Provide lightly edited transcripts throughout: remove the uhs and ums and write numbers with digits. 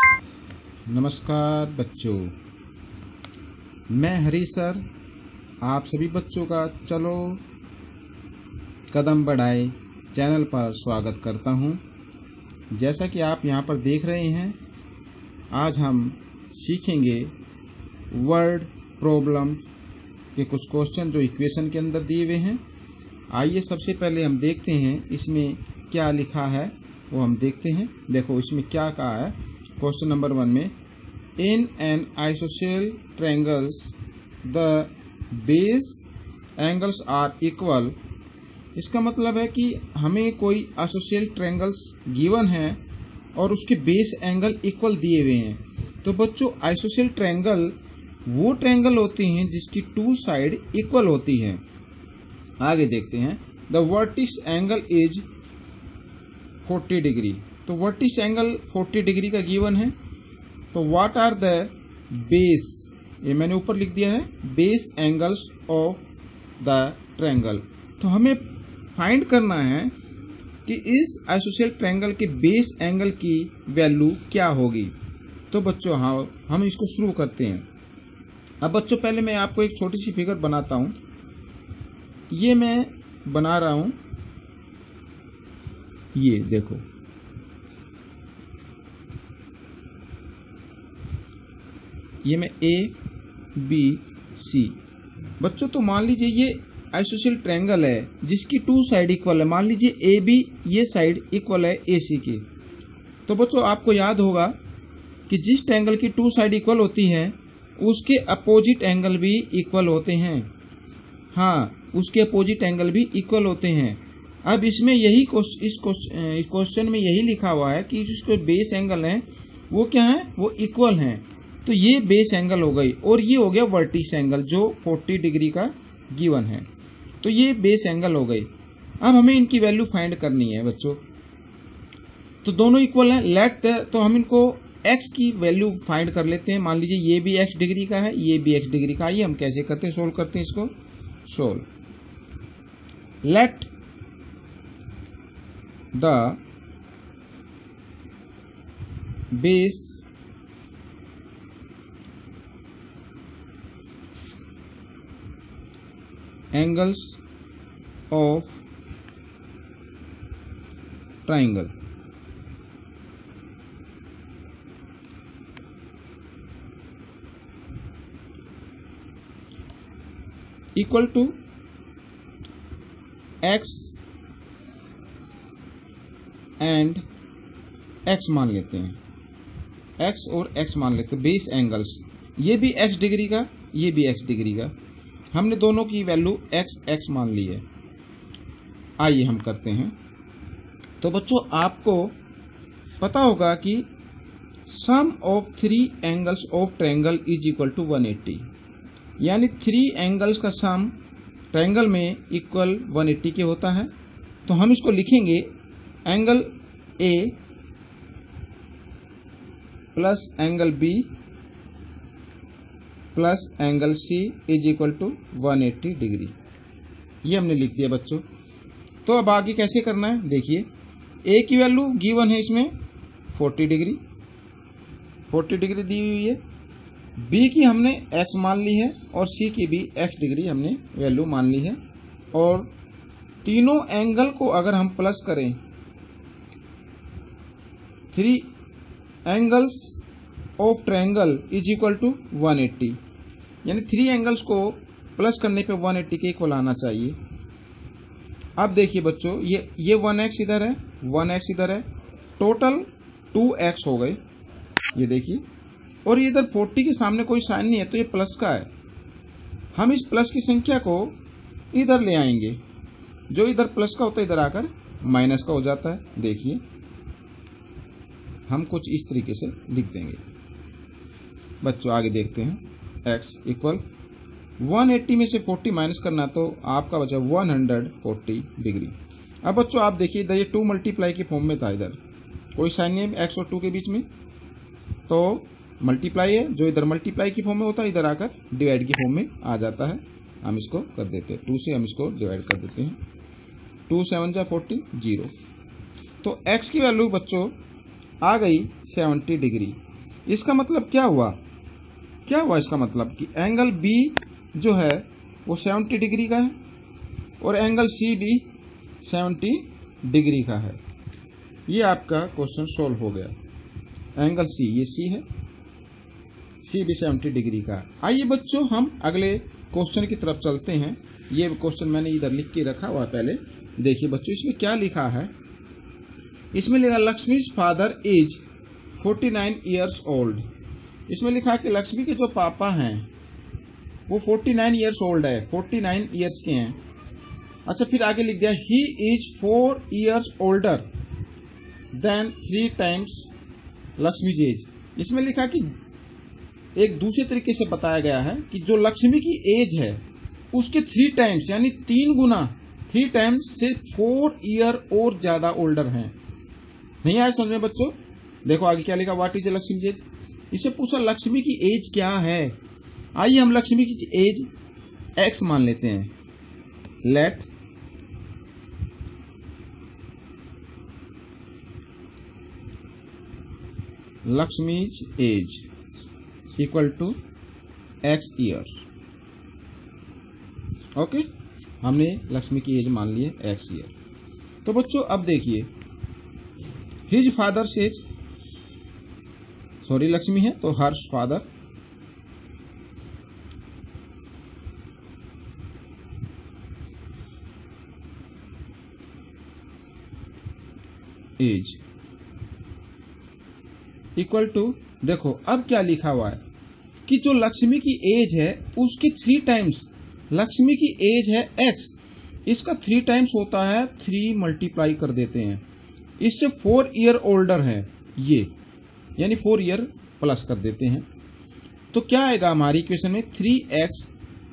नमस्कार बच्चों, मैं हरी सर आप सभी बच्चों का चलो कदम बढ़ाए चैनल पर स्वागत करता हूं। जैसा कि आप यहां पर देख रहे हैं, आज हम सीखेंगे वर्ड प्रॉब्लम के कुछ क्वेश्चन जो इक्वेशन के अंदर दिए हुए हैं। आइए सबसे पहले हम देखते हैं इसमें क्या लिखा है, वो हम देखते हैं। देखो इसमें क्या कहा है। क्वेश्चन नंबर 1 में in an isosceles triangles the base angles are equal. इसका मतलब है कि हमें कोई आइसोसेल ट्रायंगल्स गिवन है और उसके बेस एंगल इक्वल दिए हुए हैं। तो बच्चों, आइसोसेल ट्रायंगल वो ट्रायंगल होते हैं जिसकी टू साइड इक्वल होती हैं। आगे देखते हैं। The vertices angle is 40 degree. तो वर्टिक्स एंगल 40 डिग्री का गिवन है। तो व्हाट आर द बेस, ये मैंने ऊपर लिख दिया है, base angles of the triangle. तो हमें फाइंड करना है कि इस आइसोसेल ट्रायंगल के बेस एंगल की वैल्यू क्या होगी। तो बच्चों हाँ, हम इसको शुरू करते हैं। अब बच्चों पहले मैं आपको एक छोटी सी फिगर बनाता हूं। ये मैं बना रहा हूं, ये देखो, ये मैं ए बी सी। बच्चों तो मान लीजिए ये आइसोसेल ट्रायंगल है जिसकी टू साइड इक्वल है। मान लीजिए ए बी ये साइड इक्वल है ए सी की। तो बच्चों आपको याद होगा कि जिस ट्रायंगल की टू साइड इक्वल होती हैं उसके अपोजिट एंगल भी इक्वल होते हैं। हाँ, उसके अपोजिट एंगल भी इक्वल होते हैं। अब इसमें यही इस क्वेश्चन में यही लिखा हुआ है कि जिसके बेस एंगल हैं वो क्या है, वो इक्वल हैं। तो ये बेस एंगल हो गई और ये हो गया वर्टिक्स एंगल जो 40 डिग्री का गिवन है। तो ये बेस एंगल हो गई। अब हमें इनकी वैल्यू फाइंड करनी है बच्चों। तो दोनों इक्वल हैं। तो हम इनको x की वैल्यू फाइंड कर लेते हैं। मान लीजिए ये भी x डिग्री का है, ये भी x डिग्री का। आइए हम कैसे करते हैं, सोल्व करते हैं इसको। Solve let the base angles of triangle equal to x and x मान लेते हैं। x और x मान लेते हैं बेस एंगल्स। ये भी x डिग्री का, ये भी x डिग्री का। हमने दोनों की वैल्यू x मान ली है। आइए हम करते हैं। तो बच्चों आपको पता होगा कि sum of 3 angles of triangle is equal to 180। यानी 3 एंगल्स का सम ट्रायंगल में इक्वल 180 के होता है। तो हम इसको लिखेंगे angle A plus angle B plus angle C is equal to 180 degree. ये हमने लिख दिया बच्चों। तो अब आगे कैसे करना है, देखिए। A की वैल्यू गिवन है इसमें 40 डिग्री, 40 डिग्री दी हुई है। B की हमने x मान ली है और C की भी x डिग्री हमने वैल्यू मान ली है। और तीनों एंगल को अगर हम प्लस करें, 3 angles of triangle is equal to 180। यानी 3 एंगल्स को प्लस करने पे 180 के इक्वल आना चाहिए। अब देखिए बच्चों, ये 1x इधर है, 1x इधर है, टोटल 2x हो गए। ये देखिए, और ये इधर 40 के सामने कोई साइन नहीं है तो ये प्लस का है। हम इस प्लस की संख्या को इधर ले आएंगे। जो इधर प्लस का होता है इधर आकर माइनस का हो जाता है। देखिए हम कुछ इस तरीके से लिख देंगे। बच्चों आगे देखते हैं। x इक्वल 180 में से 40 माइनस करना तो आपका बचा 140 डिग्री। अब बच्चों आप देखिए, इधर ये 2 मल्टीप्लाई के फॉर्म में था, इधर कोई साइन नहीं है x और 2 के बीच में, तो मल्टीप्लाई है। जो इधर मल्टीप्लाई की फॉर्म में होता है इधर आकर डिवाइड की फॉर्म में आ जाता है। हम इसको कर देते हैं 2 से, हम इसको डिवाइड कर देते हैं। 2 7 जा 40 0। तो x की वैल्यू बच्चों आ गई 70 डिग्री। इसका मतलब क्या हुआ इसका मतलब कि एंगल बी जो है वो 70 डिग्री का है और एंगल सी भी 70 डिग्री का है। ये आपका क्वेश्चन सॉल्व हो गया। एंगल सी, ये सी है, सी भी 70 डिग्री का है। आइए बच्चों हम अगले क्वेश्चन की तरफ चलते हैं। ये क्वेश्चन मैंने इधर लिख के रखा हुआ पहले। देखिए बच्चों इसमें क्या लिखा है। इसमें लिखा Lakshmi's father is 49 years old. इसमें लिखा है कि लक्ष्मी के जो पापा हैं वो 49 ईयर्स ओल्ड है, 49 ईयर्स के हैं। अच्छा, फिर आगे लिख दिया ही is 4 years older than 3 times Lakshmi's age. इसमें लिखा कि एक दूसरे तरीके से बताया गया है कि जो लक्ष्मी की एज है उसके 3 टाइम्स यानी 3 गुना, 3 टाइम्स से 4 ईयर और ज्यादा ओल्डर हैं। नहीं आया समझ में बच्चों? देखो आगे क्या लिखा, व्हाट इज लक्ष्मी एज। इसे पूछा लक्ष्मी की एज क्या है। आइए हम लक्ष्मी की एज x मान लेते हैं। Let Lakshmi's age equal to x years. Okay, हमने लक्ष्मी की एज मान ली है x ईयर। तो बच्चों अब देखिए his father age, sorry Lakshmi है तो hers father age equal to, देखो अब क्या लिखा हुआ है कि जो लक्ष्मी की एज है उसके 3 टाइम्स, लक्ष्मी की एज है x, इसका 3 टाइम्स होता है 3 मल्टीप्लाई कर देते हैं, इससे 4 ईयर ओल्डर है ये, यानी 4 ईयर प्लस कर देते हैं। तो क्या आएगा हमारी इक्वेशन में 3x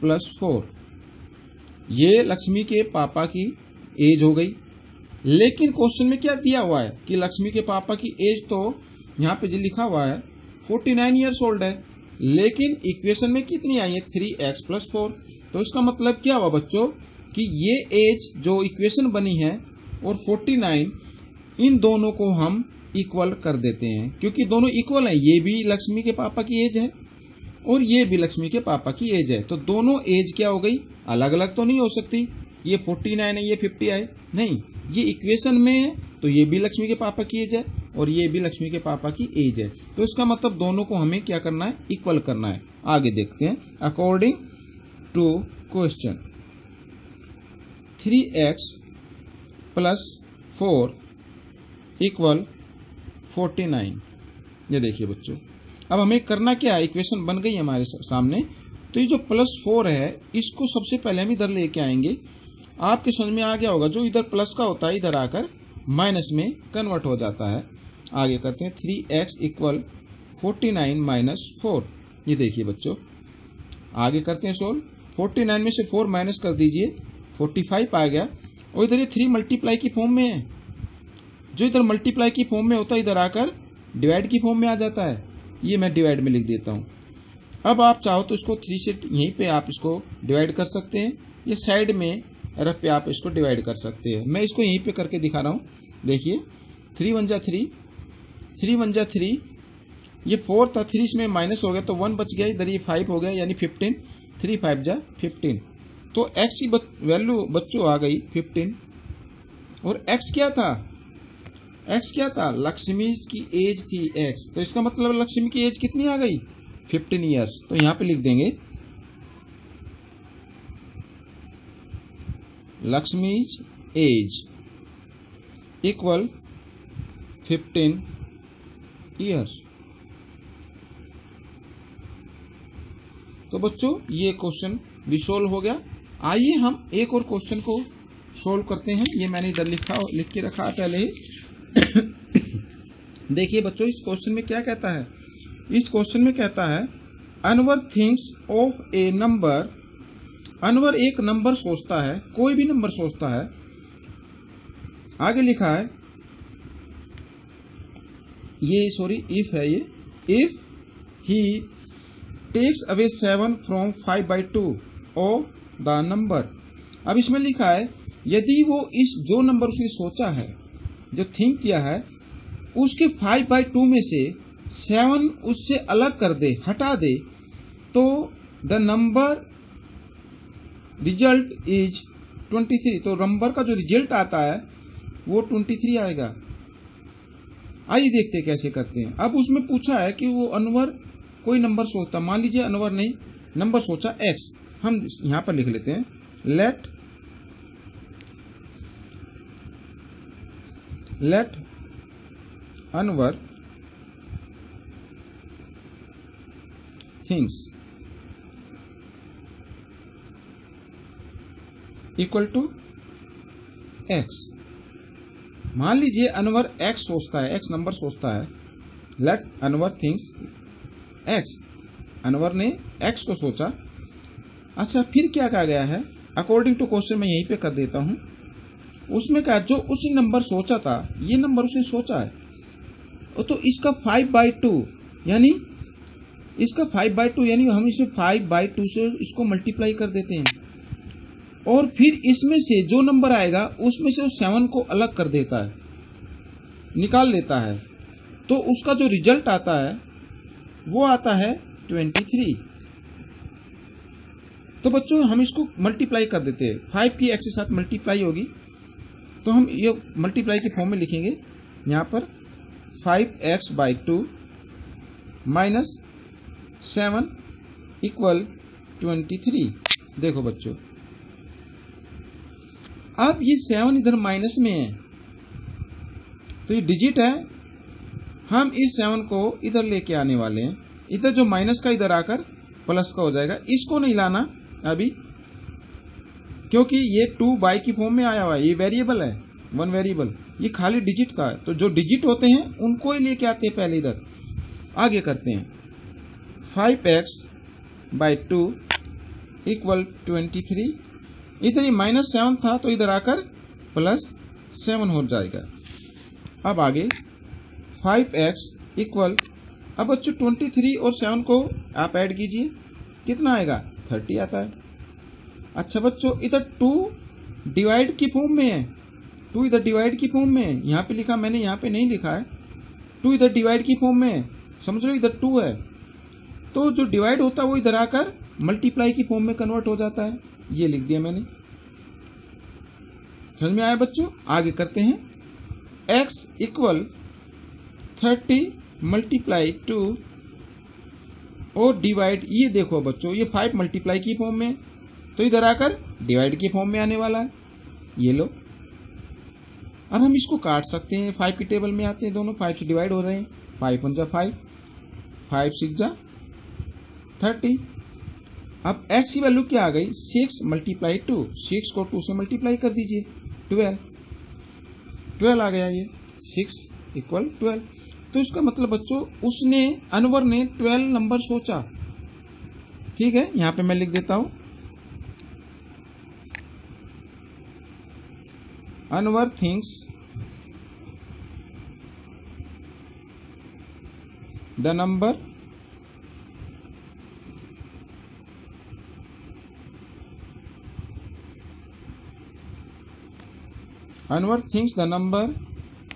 + 4। ये लक्ष्मी के पापा की एज हो गई। लेकिन क्वेश्चन में क्या दिया हुआ है कि लक्ष्मी के पापा की एज तो यहाँ पे जो लिखा हुआ है 49 ईयर्स ओल्ड है, लेकिन इक्वेशन में कितनी आई है 3x + 4। तो इसका मतलब क्या हुआ बच्चों कि ये एज जो इक्वेशन बनी है और 49, इन दोनों को हम इक्वल कर देते हैं क्योंकि दोनों इक्वल हैं। ये भी लक्ष्मी के पापा की एज है और ये भी लक्ष्मी के पापा की एज है। तो दोनों एज क्या हो गई, अलग अलग तो नहीं हो सकती। ये 49 है, ये 50 है, नहीं, ये इक्वेशन में है तो ये भी लक्ष्मी के पापा की एज है और ये भी लक्ष्मी के पापा की एज है। तो इसका मतलब दोनों को हमें क्या करना है, इक्वल करना है। आगे देखते हैं। According to question 3x + 4 = 49। ये देखिए बच्चों, अब हमें करना क्या है, इक्वेशन बन गई हमारे सामने। तो ये जो +4 है इसको सबसे पहले हम इधर लेके आएंगे। आपके समझ में आ गया होगा, जो इधर प्लस का होता है इधर आकर माइनस में कन्वर्ट हो जाता है। आगे करते हैं 3x = 49 - 4। ये देखिए बच्चों, आगे करते हैं सोल्व। 49 में से 4 माइनस कर दीजिए, 45 आ गया। और इधर ये 3 मल्टीप्लाई की फॉर्म में है। जो इधर मल्टीप्लाई की फॉर्म में होता है इधर आकर डिवाइड की फॉर्म में आ जाता है। ये मैं डिवाइड में लिख देता हूँ। अब आप चाहो तो इसको 3 से यहीं पे आप इसको डिवाइड कर सकते हैं, ये साइड में रफ पे आप इसको डिवाइड कर सकते हैं। मैं इसको यहीं पे करके दिखा रहा हूँ। देखिए 3 × 1 = 3, 3 × 1 = 3, ये 4 था, 3 इसमें माइनस हो गया तो 1 बच गया, इधर ये 5 हो गया यानी 15, 3 × 5 = 15। तो x की वैल्यू बच्चों आ गई 15। और x क्या था, x क्या था, लक्ष्मी की एज थी x। तो इसका मतलब लक्ष्मी की एज कितनी आ गई, 15 ईयर्स। तो यहाँ पे लिख देंगे लक्ष्मीज एज = 15 ईयर्स। तो बच्चों ये क्वेश्चन भी सोल्व हो गया। आइए हम एक और क्वेश्चन को सोल्व करते हैं। ये मैंने इधर लिख के रखा है पहले ही। देखिए बच्चों इस क्वेश्चन में क्या कहता है। इस क्वेश्चन में कहता है Anwar thinks of A number. Anwar एक नंबर सोचता है, कोई भी नंबर सोचता है। आगे लिखा है ये सॉरी इफ है ये, if he takes away 7 from 5/2 of the number. अब इसमें लिखा है यदि वो इस जो नंबर उसने सोचा है, जो थिंक किया है, उसके 5/2 में से 7 उससे अलग कर दे, हटा दे, तो द नंबर रिजल्ट इज 23। तो नंबर का जो रिजल्ट आता है वो 23 आएगा। आइए देखते हैं कैसे करते हैं। अब उसमें पूछा है कि वो अनवर कोई नंबर सोचता, मान लीजिए अनवर ने नंबर सोचा x, हम यहां पर लिख लेते हैं let Anwar thinks equal to x। मान लीजिए अनवर x सोचता है, x नंबर सोचता है, let Anwar thinks x, Anwar ने x को सोचा। अच्छा, फिर क्या कहा गया है, अकॉर्डिंग टू क्वेश्चन मैं यहीं पे कर देता हूं। उसमें कहा जो उसी नंबर सोचा था, ये नंबर उसने सोचा है, तो इसका 5/2 यानी इसका 5/2 यानी हम इसे 5/2 से इसको मल्टीप्लाई कर देते हैं, और फिर इसमें से जो नंबर आएगा उसमें से 7 को अलग कर देता है, निकाल लेता है, तो उसका जो रिजल्ट आता है वो आता है 23। तो बच्चों हम इसको मल्टीप्लाई कर देते हैं, 5 की x के साथ मल्टीप्लाई होगी, तो हम ये मल्टीप्लाई के फॉर्म में लिखेंगे यहाँ पर 5x/2 माइनस 7 इक्वल 23। देखो बच्चों, अब ये 7 इधर माइनस में है, तो ये डिजिट है, हम इस 7 को इधर लेके आने वाले हैं, इधर जो माइनस का इधर आकर प्लस का हो जाएगा। इसको नहीं लाना अभी, क्योंकि ये 2/, की फॉर्म में आया हुआ है, ये वेरिएबल है, 1 वेरिएबल, ये खाली डिजिट का है, तो जो डिजिट होते हैं उनको ही लेके आते हैं पहले इधर। आगे करते हैं 5x/2 इक्वल 23। इधर ये -7 था, तो इधर आकर +7 हो जाएगा। अब आगे 5x इक्वल, अब बच्चों 23 और 7 को आप ऐड कीजिए, कितना आएगा, 30 आता है। अच्छा बच्चों, इधर 2 डिवाइड की फॉर्म में है, 2 इधर डिवाइड की फॉर्म में है, यहाँ पे लिखा, मैंने यहाँ पे नहीं लिखा है, 2 इधर डिवाइड की फॉर्म में है, समझ लो इधर 2 है, तो जो डिवाइड होता है वो इधर आकर मल्टीप्लाई की फॉर्म में कन्वर्ट हो जाता है, ये लिख दिया मैंने। समझ में आया बच्चों? आगे करते हैं, x इक्वल 30 मल्टीप्लाई 2 और डिवाइड, ये देखो बच्चों ये 5 मल्टीप्लाई की फॉर्म में, तो इधर आकर डिवाइड की फॉर्म में आने वाला है, ये लो। अब हम इसको काट सकते हैं, 5 की टेबल में आते हैं दोनों, 5 से डिवाइड हो रहे हैं, 5 1 जा 5, 5 6 जा 30। अब x की वैल्यू क्या आ गई, 6 मल्टीप्लाई 2, 6 को 2 से मल्टीप्लाई कर दीजिए, 12 आ गया, ये 6 इक्वल 12। तो इसका मतलब बच्चों उसने, अनवर ने 12 नंबर सोचा। ठीक है, यहां पे मैं लिख देता हूं, Anwar thinks the number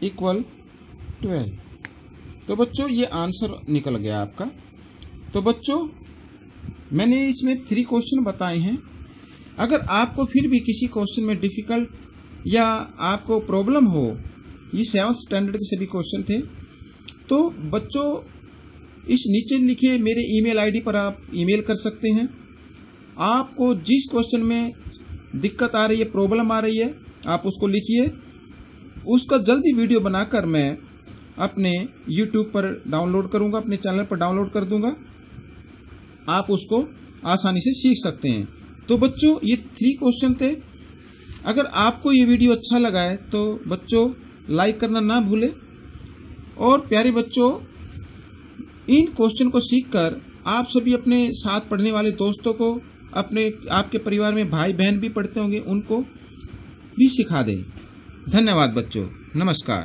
equal 12। तो बच्चों ये आंसर निकल गया आपका। तो बच्चों मैंने इसमें 3 क्वेश्चन बताए हैं। अगर आपको फिर भी किसी क्वेश्चन में डिफिकल्ट या आपको प्रॉब्लम हो, ये 7th स्टैंडर्ड के सभी क्वेश्चन थे, तो बच्चों इस नीचे लिखे मेरे ईमेल आईडी पर आप ईमेल कर सकते हैं। आपको जिस क्वेश्चन में दिक्कत आ रही है, प्रॉब्लम आ रही है, आप उसको लिखिए, उसका जल्दी वीडियो बनाकर मैं अपने YouTube पर डाउनलोड करूंगा, अपने चैनल पर डाउनलोड कर दूंगा, आप उसको आसानी से सीख सकते हैं। तो बच्चों ये 3 क्वेश्चन थे। अगर आपको ये वीडियो अच्छा लगा है तो बच्चों लाइक करना ना भूलें, और प्यारे बच्चों इन क्वेश्चन को सीखकर आप सभी अपने साथ पढ़ने वाले दोस्तों को, आपके परिवार में भाई बहन भी पढ़ते होंगे, उनको भी सिखा दें। धन्यवाद बच्चों, नमस्कार।